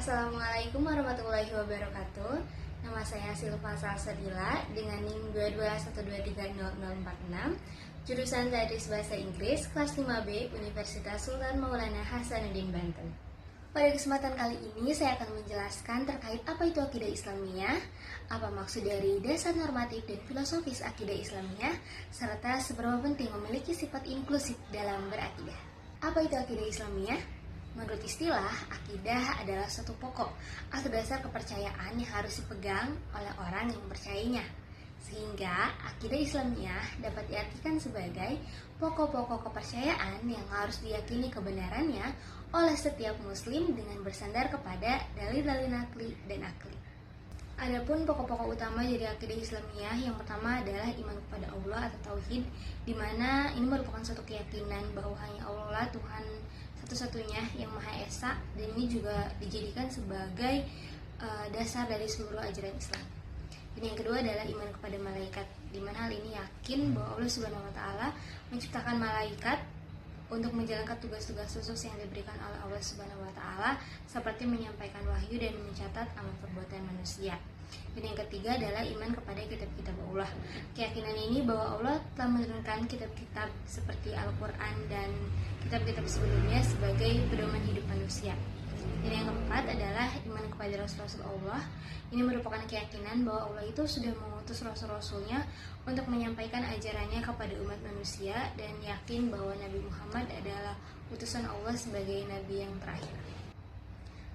Assalamualaikum warahmatullahi wabarakatuh. Nama saya Silva Salsadila dengan NIM 221230046, jurusan Tadris Bahasa Inggris, kelas 5B, Universitas Sultan Maulana Hasanuddin Banten. Pada kesempatan kali ini saya akan menjelaskan terkait apa itu akidah Islamiyah, apa maksud dari dasar normatif dan filosofis akidah Islamiyah, serta seberapa penting memiliki sifat inklusif dalam berakidah. Apa itu akidah Islamiyah? Menurut istilah, akidah adalah suatu pokok atau dasar kepercayaan yang harus dipegang oleh orang yang mempercayainya. Sehingga akidah Islamiyah dapat diartikan sebagai pokok-pokok kepercayaan yang harus diyakini kebenarannya oleh setiap muslim dengan bersandar kepada dalil-dalil nakli dan akli. Adapun pokok-pokok utama dari akidah Islamiyah, yang pertama adalah iman kepada Allah atau tauhid, di mana ini merupakan suatu keyakinan bahwa hanya Allah Tuhan satu-satunya yang Maha Esa, dan ini juga dijadikan sebagai dasar dari seluruh ajaran Islam. Dan yang kedua adalah iman kepada malaikat, di mana hal ini yakin bahwa Allah Subhanahu wa taala menciptakan malaikat untuk menjalankan tugas-tugas khusus yang diberikan oleh Allah Subhanahu wa taala, seperti menyampaikan wahyu dan mencatat amal perbuatan manusia. Dan yang ketiga adalah iman kepada kitab-kitab Allah. Keyakinan ini bahwa Allah telah menurunkan kitab-kitab seperti Al-Quran dan kitab-kitab sebelumnya sebagai pedoman hidup manusia. Dan yang keempat adalah iman kepada Rasul-Rasul Allah. Ini merupakan keyakinan bahwa Allah itu sudah mengutus Rasul-Rasulnya untuk menyampaikan ajarannya kepada umat manusia, dan yakin bahwa Nabi Muhammad adalah utusan Allah sebagai Nabi yang terakhir.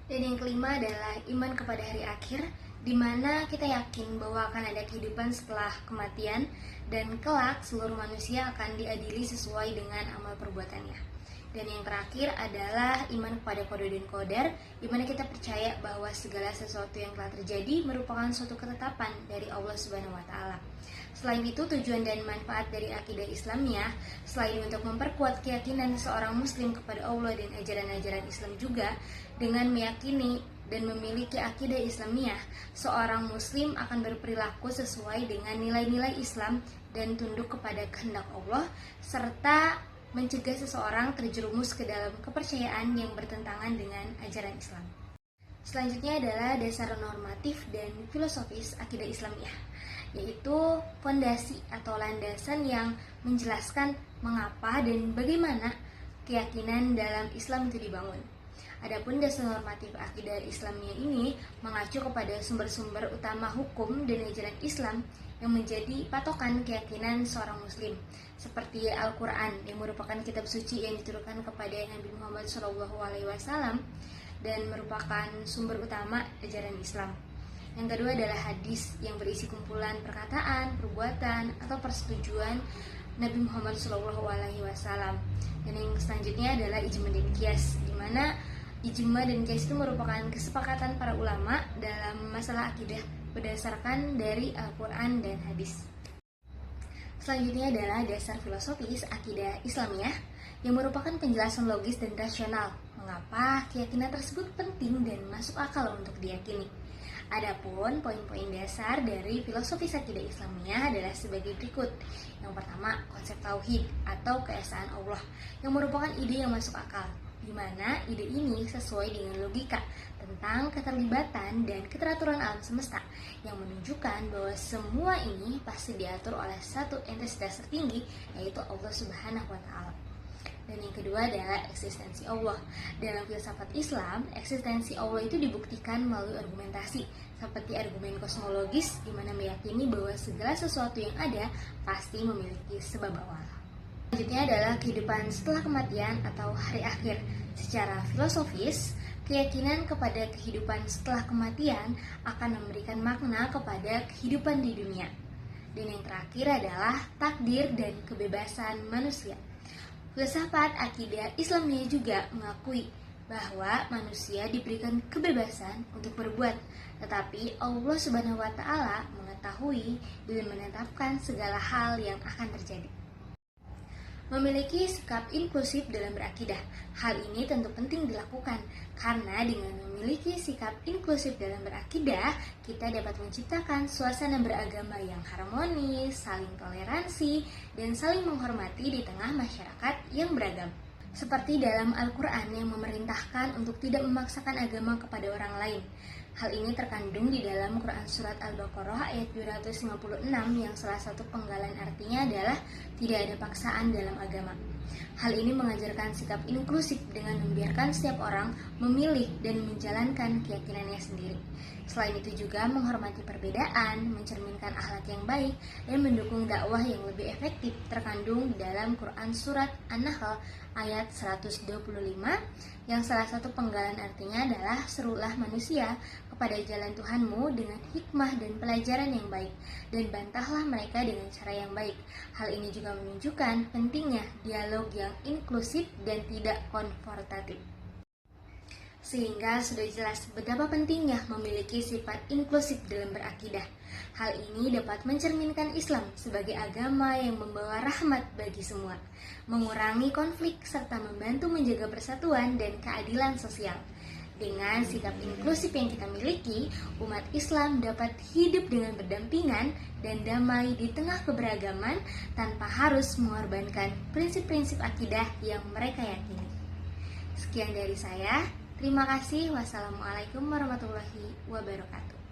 Dan yang kelima adalah iman kepada hari akhir, di mana kita yakin bahwa akan ada kehidupan setelah kematian dan kelak seluruh manusia akan diadili sesuai dengan amal perbuatannya. Dan yang terakhir adalah iman kepada qada dan qadar, di mana kita percaya bahwa segala sesuatu yang telah terjadi merupakan suatu ketetapan dari Allah Subhanahu wa taala. Selain itu, tujuan dan manfaat dari akidah Islamiyah selain untuk memperkuat keyakinan seorang muslim kepada Allah dan ajaran-ajaran Islam juga, dengan meyakini dan memiliki akidah Islamiyah, seorang muslim akan berperilaku sesuai dengan nilai-nilai Islam dan tunduk kepada kehendak Allah, serta mencegah seseorang terjerumus ke dalam kepercayaan yang bertentangan dengan ajaran Islam. Selanjutnya adalah dasar normatif dan filosofis akidah Islamiyah, yaitu fondasi atau landasan yang menjelaskan mengapa dan bagaimana keyakinan dalam Islam itu dibangun. Adapun dasar normatif akidah Islamiyah ini mengacu kepada sumber-sumber utama hukum dan ajaran Islam yang menjadi patokan keyakinan seorang muslim, seperti Al-Quran yang merupakan kitab suci yang diturunkan kepada Nabi Muhammad SAW dan merupakan sumber utama ajaran Islam. Yang kedua adalah hadis yang berisi kumpulan perkataan, perbuatan, atau persetujuan Nabi Muhammad SAW. Dan yang selanjutnya adalah ijma dan qiyas, di mana ijma dan qiyas itu merupakan kesepakatan para ulama dalam masalah akidah berdasarkan dari Al-Quran dan hadis. Selanjutnya adalah dasar filosofis akidah Islamiyah, yang merupakan penjelasan logis dan rasional mengapa keyakinan tersebut penting dan masuk akal untuk diyakini. Adapun poin-poin dasar dari filosofis akidah Islamiyah adalah sebagai berikut. Yang pertama, konsep tauhid atau keesaan Allah, yang merupakan ide yang masuk akal, di mana ide ini sesuai dengan logika tentang keterlibatan dan keteraturan alam semesta, yang menunjukkan bahwa semua ini pasti diatur oleh satu entitas tertinggi, yaitu Allah Subhanahu wa taala. Dan yang kedua adalah eksistensi Allah. Dalam filsafat Islam, eksistensi Allah itu dibuktikan melalui argumentasi, seperti argumen kosmologis, di mana meyakini bahwa segala sesuatu yang ada pasti memiliki sebab awal. Selanjutnya adalah kehidupan setelah kematian atau hari akhir. Secara filosofis, keyakinan kepada kehidupan setelah kematian akan memberikan makna kepada kehidupan di dunia. Dan yang terakhir adalah takdir dan kebebasan manusia. Filsafat akidah Islamiyah juga mengakui bahwa manusia diberikan kebebasan untuk berbuat, tetapi Allah Subhanahu wa taala mengetahui dan menetapkan segala hal yang akan terjadi. Memiliki sikap inklusif dalam berakidah. Hal ini tentu penting dilakukan karena dengan memiliki sikap inklusif dalam berakidah, kita dapat menciptakan suasana beragama yang harmonis, saling toleransi, dan saling menghormati di tengah masyarakat yang beragam. Seperti dalam Al-Quran yang memerintahkan untuk tidak memaksakan agama kepada orang lain. Hal ini terkandung di dalam Quran Surat Al-Baqarah ayat 256 yang salah satu penggalan artinya adalah tidak ada paksaan dalam agama. Hal ini mengajarkan sikap inklusif dengan membiarkan setiap orang memilih dan menjalankan keyakinannya sendiri. Selain itu juga menghormati perbedaan, mencerminkan akhlak yang baik, dan mendukung dakwah yang lebih efektif terkandung di dalam Quran Surat An-Nahl ayat 125 yang salah satu penggalan artinya adalah serulah manusia kepada jalan Tuhanmu dengan hikmah dan pelajaran yang baik, dan bantahlah mereka dengan cara yang baik. Hal ini juga menunjukkan pentingnya dialog yang inklusif dan tidak konfrontatif. Sehingga sudah jelas betapa pentingnya memiliki sifat inklusif dalam berakidah. Hal ini dapat mencerminkan Islam sebagai agama yang membawa rahmat bagi semua, mengurangi konflik serta membantu menjaga persatuan dan keadilan sosial. Dengan sikap inklusif yang kita miliki, umat Islam dapat hidup dengan berdampingan dan damai di tengah keberagaman tanpa harus mengorbankan prinsip-prinsip akidah yang mereka yakini. Sekian dari saya. Terima kasih. Wassalamualaikum warahmatullahi wabarakatuh.